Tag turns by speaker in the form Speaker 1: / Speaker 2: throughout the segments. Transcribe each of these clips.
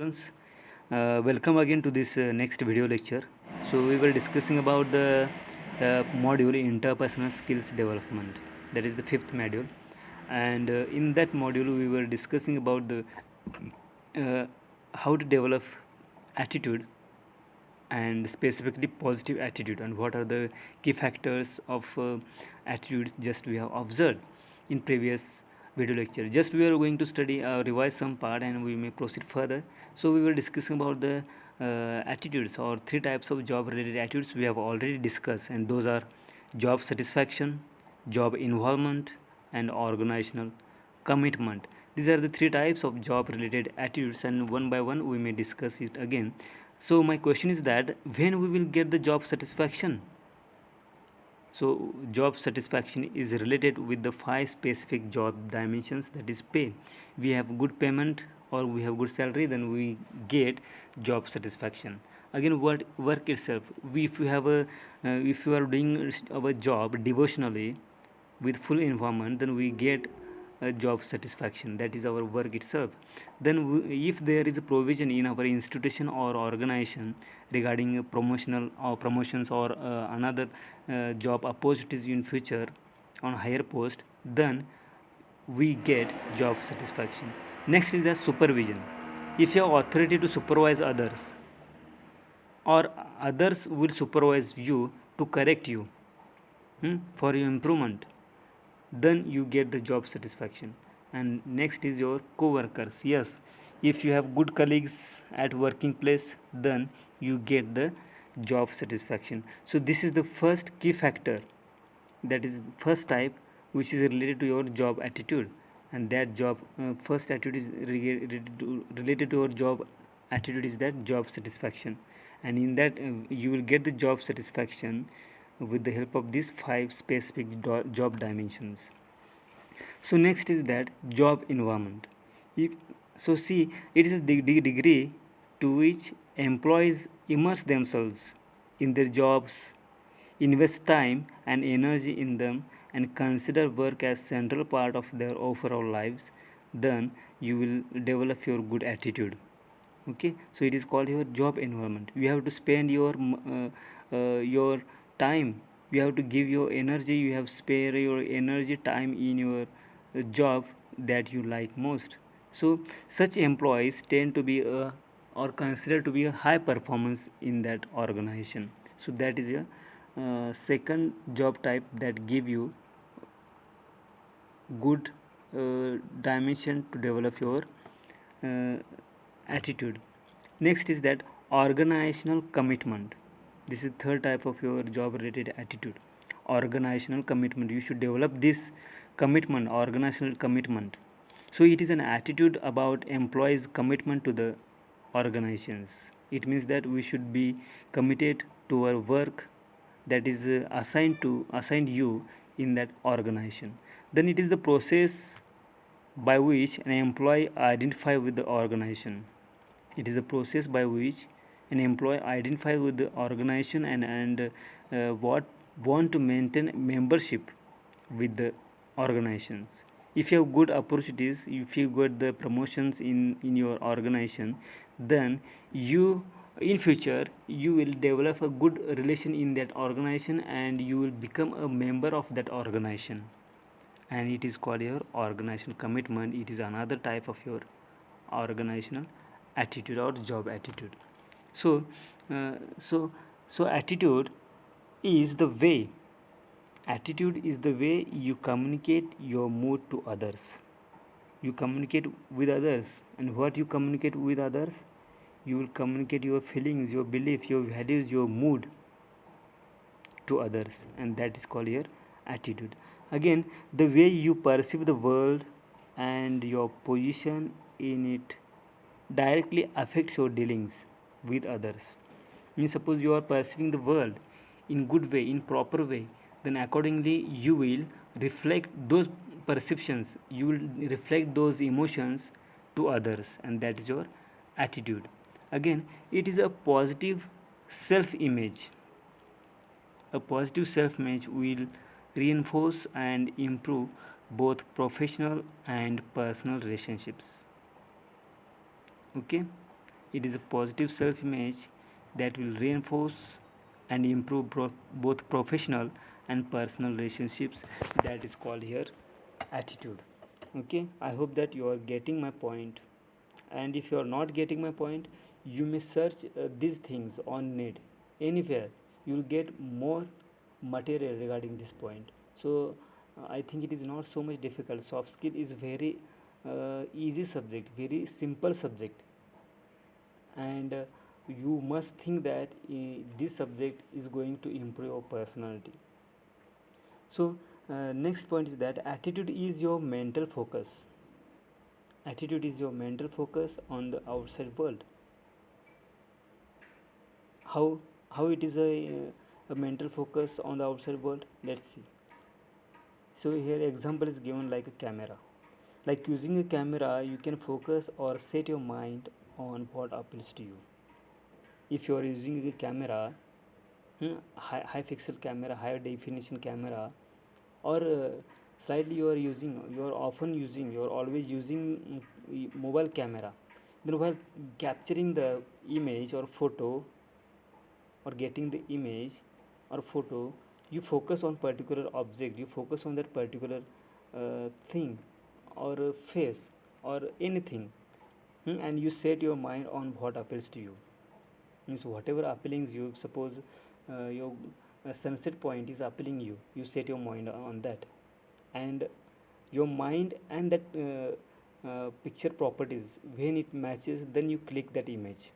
Speaker 1: Students, welcome again to this next video lecture. So we were discussing about the module interpersonal skills development. That is the fifth module, and in that module we were discussing about the uh, how to develop attitude, and specifically positive attitude, and what are the key factors of attitude just we have observed in previous video lecture. Just we are going to study revise some part and we may proceed further. So we were discussing about the attitudes, or three types of job related attitudes we have already discussed, and those are job satisfaction, job involvement, and organizational commitment. These are the three types of job related attitudes, and one by one we may discuss it again. So my question is that when we will get the job satisfaction? So job satisfaction is related with the five specific job dimensions, that is pay. We have good payment or we have good salary, then we get job satisfaction. Again, what work itself, if you have a if you are doing our job devotionally with full involvement, then we get job satisfaction, that is our work itself. Then if there is a provision in our institution or organization regarding promotional or promotions or another job opportunities in future on higher post, then we get job satisfaction. Next is the supervision. If you have authority to supervise others, or others will supervise you to correct you, for your improvement, then you get the job satisfaction. And next is your co-workers. Yes, if you have good colleagues at working place, then you get the job satisfaction. So this is the first key factor, that is first type, which is related to your job attitude. And that job first attitude is related to your job attitude, is that job satisfaction. And in that you will get the job satisfaction with the help of these five specific job dimensions. So next is that job environment. If, so see, it is the degree to which employees immerse themselves in their jobs, invest time and energy in them, and consider work as central part of their overall lives, then you will develop your good attitude. Okay, so it is called your job environment. You have to spend your time, you have to give your energy, you have spare your energy time in your job that you like most. So such employees tend to be a, or considered to be a high performance in that organization. So that is a second job type that give you good dimension to develop your uh, attitude. Next is that organizational commitment. This is third type of your job related attitude, organizational commitment. You should develop this commitment, organizational commitment. So it is an attitude about employees commitment to the organizations. It means that we should be committed to our work that is assigned you in that organization. Then it is the process by which an employee identify with the organization. It is a process by which an employee identify with the organization and what want to maintain membership with the organizations. If you have good opportunities, if you got the promotions in your organization, then you in future you will develop a good relation in that organization and you will become a member of that organization. And it is called your organizational commitment. It is another type of your organizational attitude or job attitude. So uh, so so attitude is the way you communicate your mood to others. You communicate with others, and what you communicate with others, you will communicate your feelings, your belief, your values, your mood to others, and that is called your attitude. Again, the way you perceive the world and your position in it directly affects your dealings with others. Means suppose you are perceiving the world in good way, in proper way, then accordingly you will reflect those perceptions, you will reflect those emotions to others, and that is your attitude. Again, it is a positive self image. A positive self image will reinforce and improve both professional and personal relationships. Okay, It is a positive self image that will reinforce and improve both professional and personal relationships. That is called here attitude. Okay, I hope that you are getting my point. And if you are not getting my point, you may search these things on net anywhere. You will get more material regarding this point. So I think it is not so much difficult. Soft skill is very easy subject, very simple subject, and you must think that this subject is going to improve your personality. So next point is that attitude is your mental focus. Attitude is your mental focus on the outside world. How it is a mental focus on the outside world? Let's see. So here example is given like a camera. Like using a camera, you can focus or set your mind on what appeals to you. If you are using a camera, high pixel camera, high definition camera, or slightly you are often using, you are always using mobile camera, then while capturing the image or photo, or getting the image or photo, you focus on particular object, you focus on that particular thing or face or anything, and you set your mind on what appeals to you. Means whatever appealing you, suppose your sunset point is appealing you, you set your mind on that, and your mind and that picture properties, when it matches, then you click that image.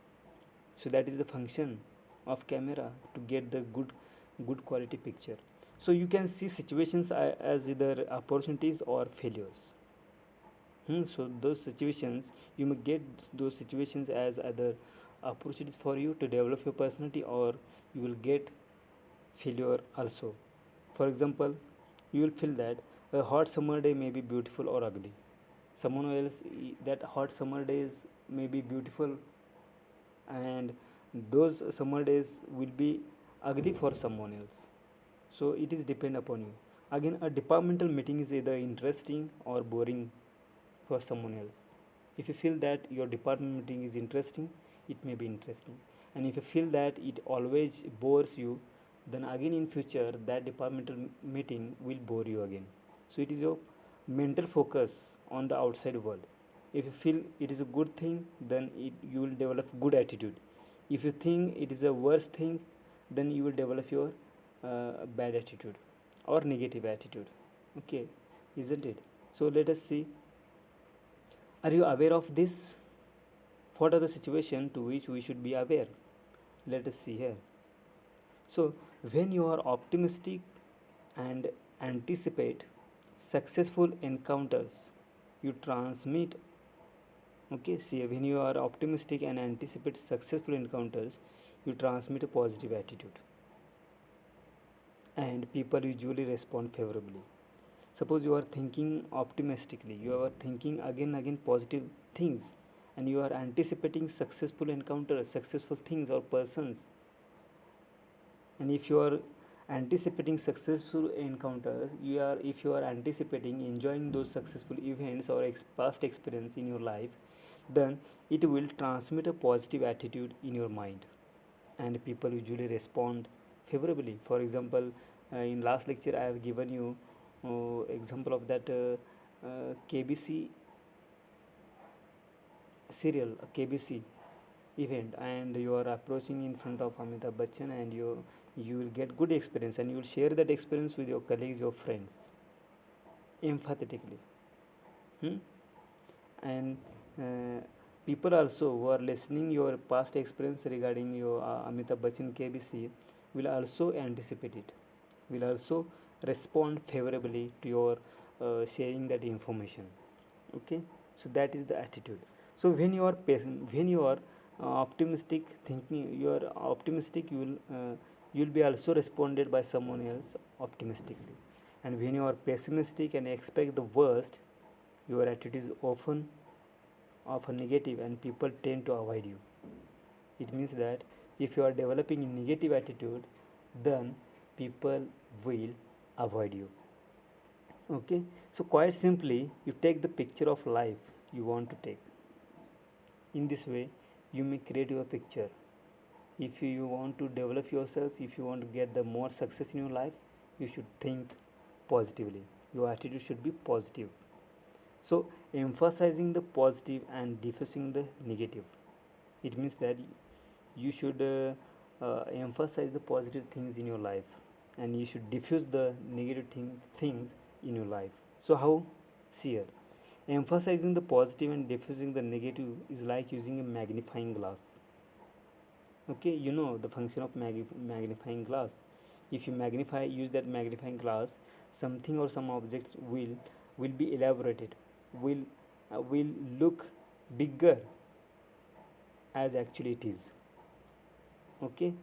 Speaker 1: So that is the function of camera, to get the good quality picture. So you can see situations as either opportunities or failures. So those situations, you may get those situations as either opportunities for you to develop your personality, or you will get failure also. For example, you will feel that a hot summer day may be beautiful or ugly. Someone else, that hot summer days may be beautiful, and those summer days will be ugly for someone else. So it is depend upon you. Again, a departmental meeting is either interesting or boring for someone else. If you feel that your department meeting is interesting, it may be interesting. And if you feel that it always bores you, then again in future that departmental meeting will bore you again. So it is your mental focus on the outside world. If you feel it is a good thing, then you will develop good attitude. If you think it is a worst thing, then you will develop your bad attitude or negative attitude. Okay, isn't it? So let us see, are you aware of this? What are the situations to which we should be aware? Let us see here. So, when you are optimistic and anticipate successful encounters, you transmit. Okay, see, when you are optimistic and anticipate successful encounters, you transmit a positive attitude, and people usually respond favorably. Suppose you are thinking optimistically, you are thinking again and again positive things, and you are anticipating successful encounters, successful things or persons. And if you are anticipating successful encounters, if you are anticipating enjoying those successful events or past experience in your life, then it will transmit a positive attitude in your mind, and people usually respond favorably. For example, in last lecture I have given you example of that KBC serial, KBC event, and you are approaching in front of Amitabh Bachchan, and you will get good experience, and you will share that experience with your colleagues, your friends, empathetically. hmm? And people also who are listening your past experience regarding your Amitabh Bachchan KBC will also anticipate it, will also respond favorably to your sharing that information. Okay, so that is the attitude. So when you are patient, when you are optimistic thinking, you are optimistic, you will be also responded by someone else optimistically. And when you are pessimistic and expect the worst, your attitude is often negative, and people tend to avoid you. It means that if you are developing a negative attitude, then people will avoid you. Okay, so quite simply, you take the picture of life you want to take. In this way, you may create your picture. If you want to develop yourself, if you want to get the more success in your life, you should think positively. Your attitude should be positive. So emphasizing the positive and diffusing the negative, it means that you should emphasize the positive things in your life, and you should diffuse the negative things in your life. So how? See here, emphasizing the positive and diffusing the negative is like using a magnifying glass. Okay, you know the function of magnifying glass. If you use that magnifying glass, something or some objects will be elaborated, will look bigger as actually it is. Okay,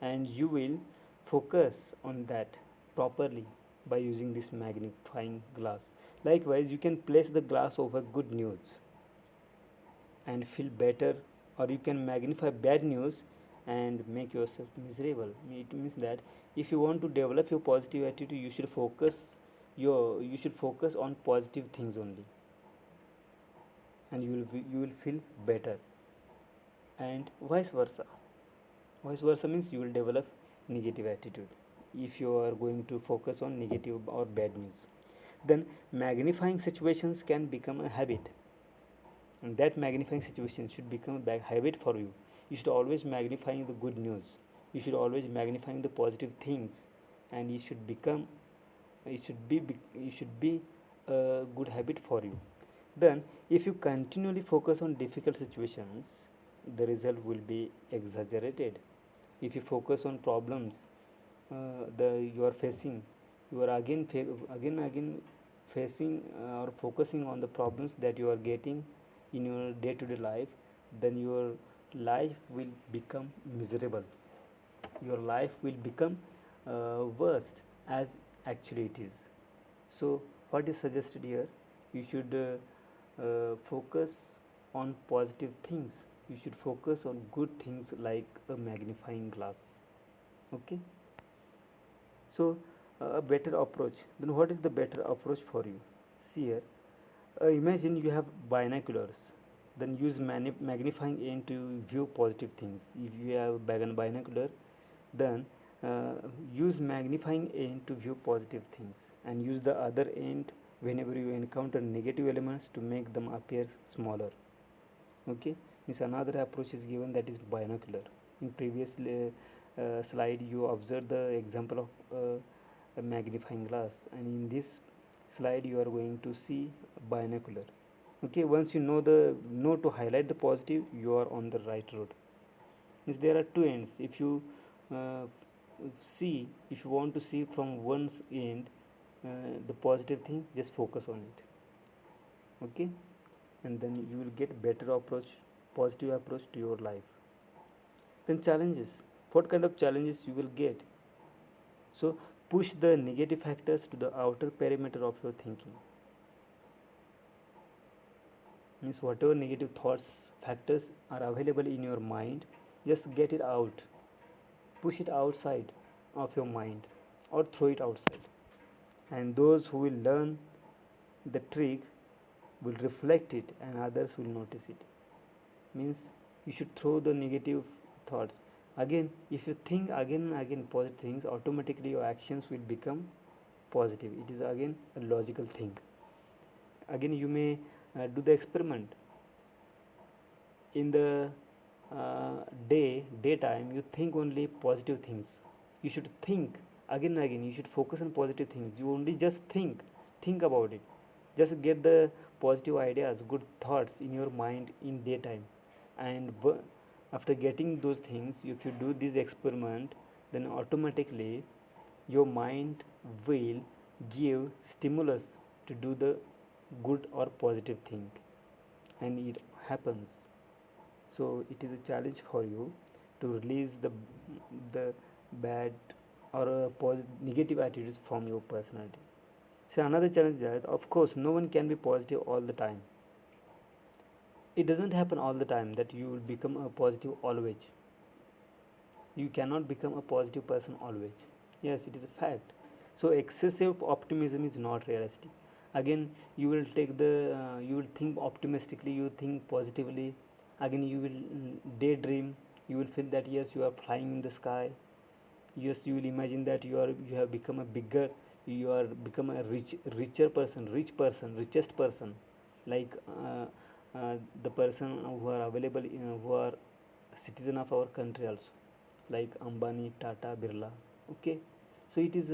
Speaker 1: and you will focus on that properly by using this magnifying glass. Likewise, you can place the glass over good news and feel better, or you can magnify bad news and make yourself miserable. It means that if you want to develop your positive attitude, you should focus on positive things only, and you will feel better. And vice versa means you will develop negative attitude if you are going to focus on negative or bad news. Then magnifying situations can become a habit, and that magnifying situation should become a bad habit for you. You should always magnifying the good news, you should always magnifying the positive things, and it should be a good habit for you. Then if you continually focus on difficult situations, the result will be exaggerated. If you focus on problems the you are facing, you are again facing or focusing on the problems that you are getting in your day to day life, then your life will become miserable, your life will become worst as actually it is. So what is suggested here, you should focus on positive things, you should focus on good things like a magnifying glass. Okay, so a better approach, then what is the better approach for you? See here, imagine you have binoculars, then use magnifying end to view positive things. If you have binocular, then use magnifying end to view positive things, and use the other end whenever you encounter negative elements to make them appear smaller. Okay, means another approach is given, that is binocular. In previous slide you observed the example of a magnifying glass, and in this slide you are going to see binocular. Okay, once you know to highlight the positive, you are on the right road. Means there are two ends. If you uh, if you want to see from one's end the positive thing, just focus on it. Okay, and then you will get better approach, positive approach to your life. Then challenges, what kind of challenges you will get? So push the negative factors to the outer perimeter of your thinking. Means whatever negative thoughts factors are available in your mind, just get it out, push it outside of your mind, or throw it outside. And those who will learn the trick will reflect it, and others will notice it. Means you should throw the negative thoughts. Again, if you think again and again positive things, automatically your actions will become positive. It is again a logical thing. Again, you may do the experiment. In the daytime, you think only positive things. You should think again and again, you should focus on positive things. You only just think about it, just get the positive ideas, good thoughts in your mind in daytime. And after getting those things, if you do this experiment, then automatically your mind will give stimulus to do the good or positive thing, and it happens. So it is a challenge for you to release the bad or negative attitudes from your personality. So another challenge is that, of course, no one can be positive all the time. It doesn't happen all the time that you will become a positive always. You cannot become a positive person always. Yes, it is a fact. So excessive optimism is not realistic. Again, you will take the you will think optimistically, you think positively, Again you will daydream, you will feel that yes, you are flying in the sky. Yes, you will imagine that you have become a bigger, you are become a richer person, richest person, like the person who are available who are citizen of our country also, like Ambani, Tata, Birla. Okay, so it is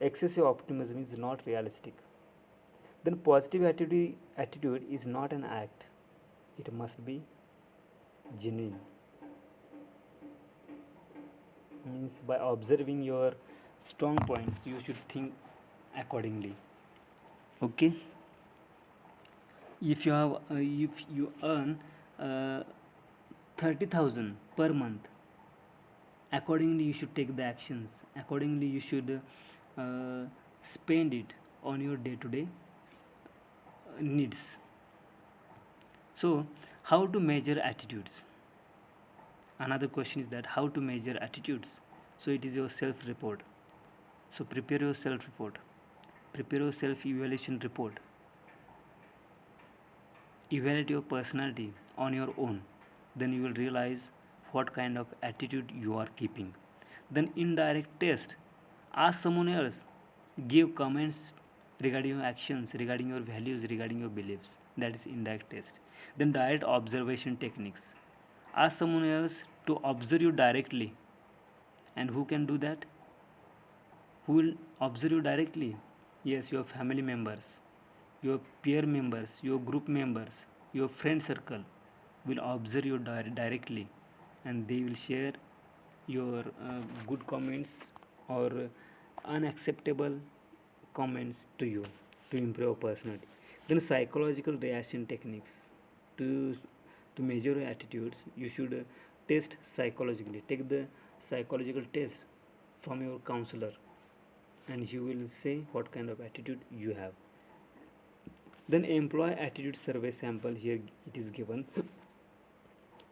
Speaker 1: excessive optimism is not realistic. Then positive attitude is not an act, it must be genuine. Means by observing your strong points you should think accordingly. Okay, if you earn uh, 30,000 per month, accordingly you should take the actions, accordingly you should spend it on your day to day needs. So how to measure attitudes? Another question is that how to measure attitudes. So it is your self report. So prepare your self report, prepare your self evaluation report, evaluate your personality on your own. Then you will realize what kind of attitude you are keeping. Then indirect test, ask someone else, give comments regarding your actions, regarding your values, regarding your beliefs. That is indirect test. Then direct observation techniques, ask someone else to observe you directly. And who can do that? Who will observe you directly? Yes, your family members, your peer members, your group members, your friend circle will observe you directly, and they will share your good comments or unacceptable comments to you to improve personality. Then psychological reaction techniques, to to measure your attitudes you should test psychologically, take the psychological test from your counselor, and he will say what kind of attitude you have. Then employee attitude survey sample, here it is given.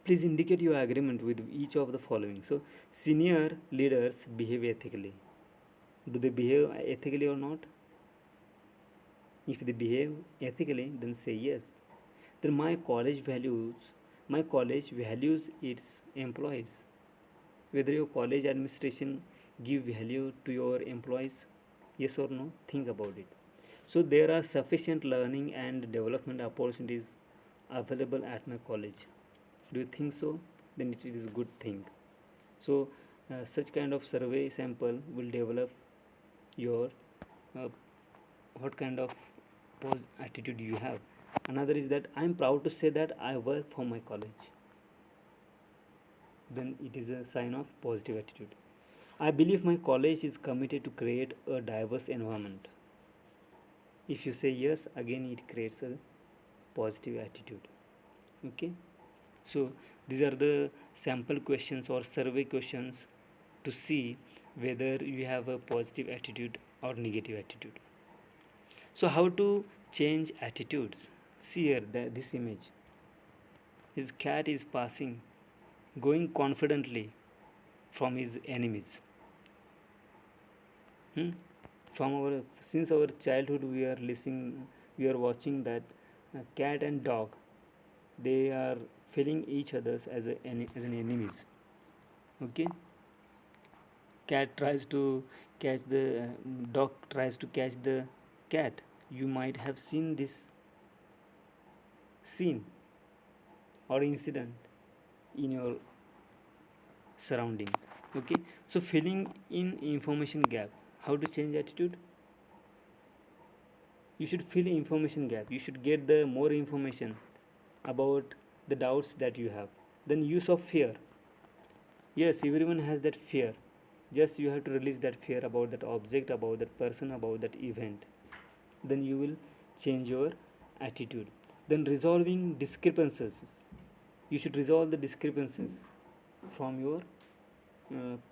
Speaker 1: Please indicate your agreement with each of the following. So senior leaders behave ethically. Do they behave ethically or not? If they behave ethically, then say yes. Then my college values its employees. Whether your college administration give value to your employees, yes or no, think about it. So there are sufficient learning and development opportunities available at my college. Do you think so? Then it is a good thing. So such kind of survey sample will develop your uh, what kind of attitude you have. Another is that I am proud to say that I work for my college. Then it is a sign of positive attitude. I believe my college is committed to create a diverse environment. If you say yes, again it creates a positive attitude. Okay, so these are the sample questions or survey questions to see whether you have a positive attitude or negative attitude. So how to change attitudes? See here this image. His cat is passing, going confidently from his enemies. Hmm? From our since our childhood we are watching that cat and dog, they are feeling each others as as an enemies. Okay, cat tries to catch the dog tries to catch the cat. You might have seen this scene or incident in your surroundings. Okay, so filling in information gap. How to change attitude? You should fill information gap, you should get the more information about the doubts that you have. Then use of fear. Yes, everyone has that fear, just you have to release that fear about that object, about that person, about that event. Then you will change your attitude. Then resolving discrepancies, you should resolve the discrepancies from your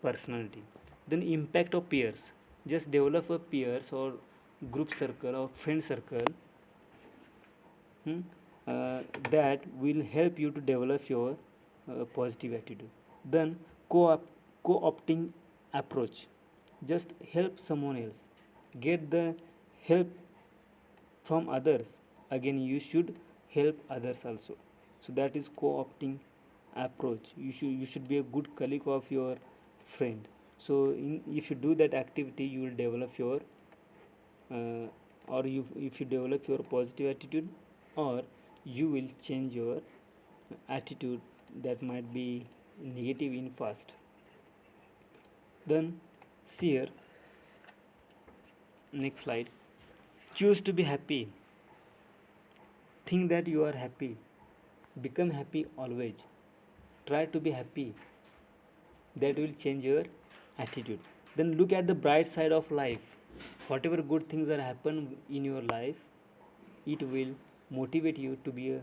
Speaker 1: personality. Then impact of peers, just develop a peers or group circle or friend circle, hmm, that will help you to develop your positive attitude. Then co-opting approach, just help someone else, get the help from others. Again you should help others also. So that is co-opting approach. You should be a good colleague of your friend. So if you do that activity, you will develop your uh, or you if you develop your positive attitude, or you will change your attitude that might be negative in past. Then see here, next slide. Choose to be happy. Think that you are happy. Become happy always. Try to be happy. That will change your attitude. Then look at the bright side of life. Whatever good things are happen in your life, it will motivate you to be a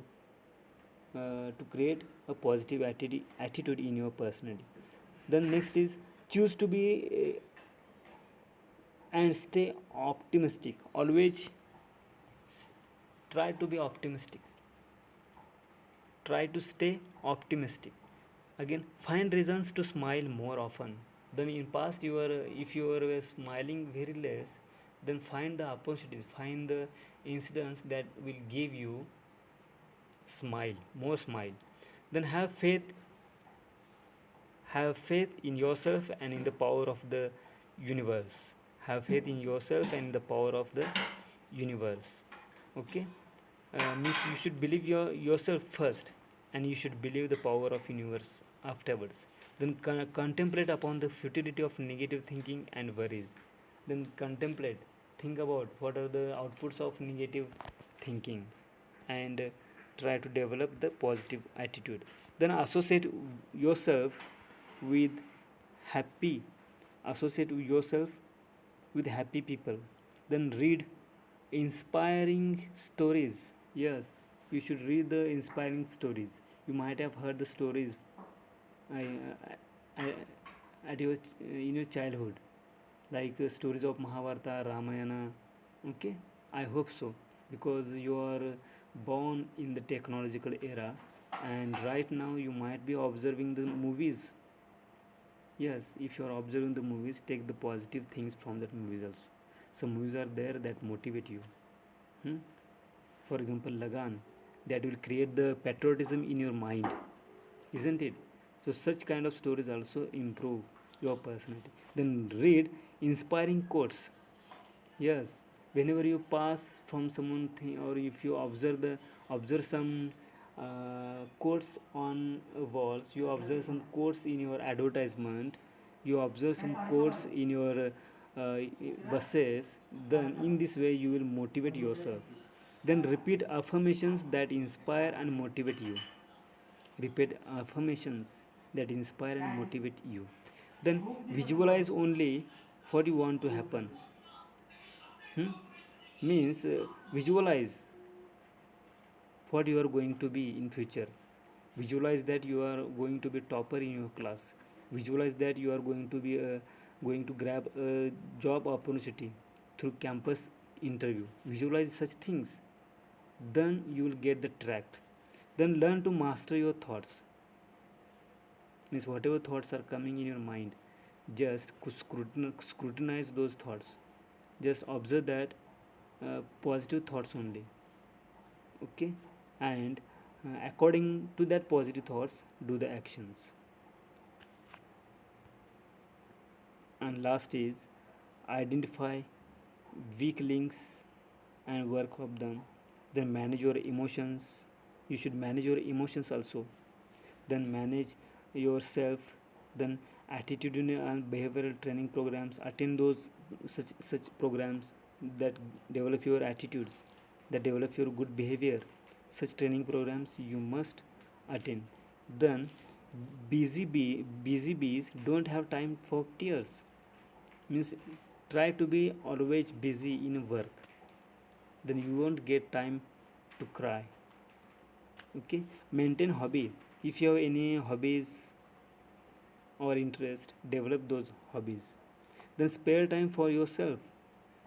Speaker 1: to create a positive attitude in your personality. Then next is choose to be and stay optimistic. Always try to be optimistic. Try to stay optimistic. Again, find reasons to smile more often. Then in past you are if you are smiling very less, then find the opportunities, find the incidents that will give you smile, more smile. Then have faith in yourself and in the power of the universe. Have faith in yourself and the power of the universe. Okay. Means you should believe yourself first, and you should believe the power of universe afterwards. Then contemplate upon the futility of negative thinking and worries. Then contemplate, think about what are the outputs of negative thinking, and try to develop the positive attitude. Then yourself with happy associate yourself with happy people. Then read inspiring stories. Yes, you should read the inspiring stories. You might have heard the stories I, I, at your in your childhood, like stories of Mahabharata, Ramayana. Okay, I hope so, because you are born in the technological era, and right now you might be observing the movies. Yes, if you are observing the movies, take the positive things from that movies also. Some movies are there that motivate you. Hmm? For example, Lagan, that will create the patriotism in your mind, isn't it? So such kind of stories also improve your personality. Then read inspiring quotes. Yes, whenever you pass from someone thing, or if you observe some quotes on walls, you observe some quotes in your advertisement, you observe some quotes in your uh, buses, then in this way you will motivate yourself. Then repeat affirmations that inspire and motivate you. Repeat affirmations that inspire and motivate you. Then visualize only what you want to happen. Hmm? Means visualize what you are going to be in future. Visualize that you are going to be topper in your class. Visualize that you are going to grab a job opportunity through campus interview. Visualize such things, then you will get the track. Then learn to master your thoughts. Means whatever thoughts are coming in your mind, just scrutinize those thoughts. Just observe that positive thoughts only. Okay. And according to that positive thoughts, do the actions. And last is identify weak links and work of them. Then manage your emotions. You should manage your emotions also. Then manage yourself. Then attitudinal and behavioral training programs, attend those such programs that develop your attitudes, that develop your good behavior. Such training programs you must attend. Then busy bees don't have time for tears. Means try to be always busy in work, then you won't get time to cry. Okay. Maintain hobby. If you have any hobbies or interest, develop those hobbies. Then spare time for yourself.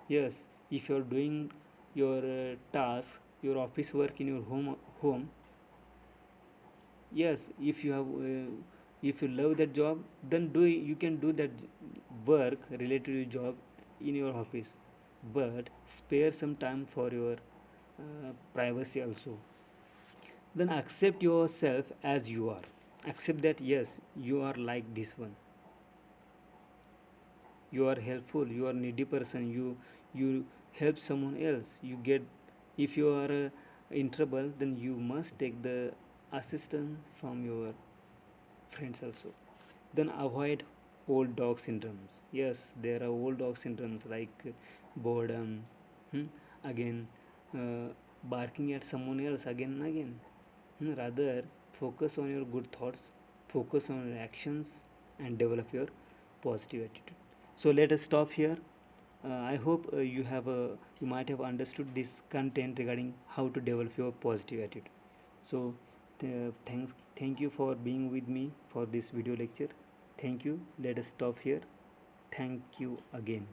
Speaker 1: Yes, if you are doing your task, your office work in your home, yes, if you love that job, then you can do that work related to your job in your office, but spare some time for your privacy also. Then accept yourself as you are. Accept that yes, you are like this one. You are helpful, you are needy person, you help someone else, you get, if you are in trouble, then you must take the assistance from your friends also. Then avoid old dog syndromes. Yes, there are old dog syndromes like boredom, again uh, barking at someone else again and again. Rather focus on your good thoughts, focus on your actions, and develop your positive attitude. So let us stop here. I hope you might have understood this content regarding how to develop your positive attitude. So thank you for being with me for this video lecture. Thank you. Let us stop here. Thank you again.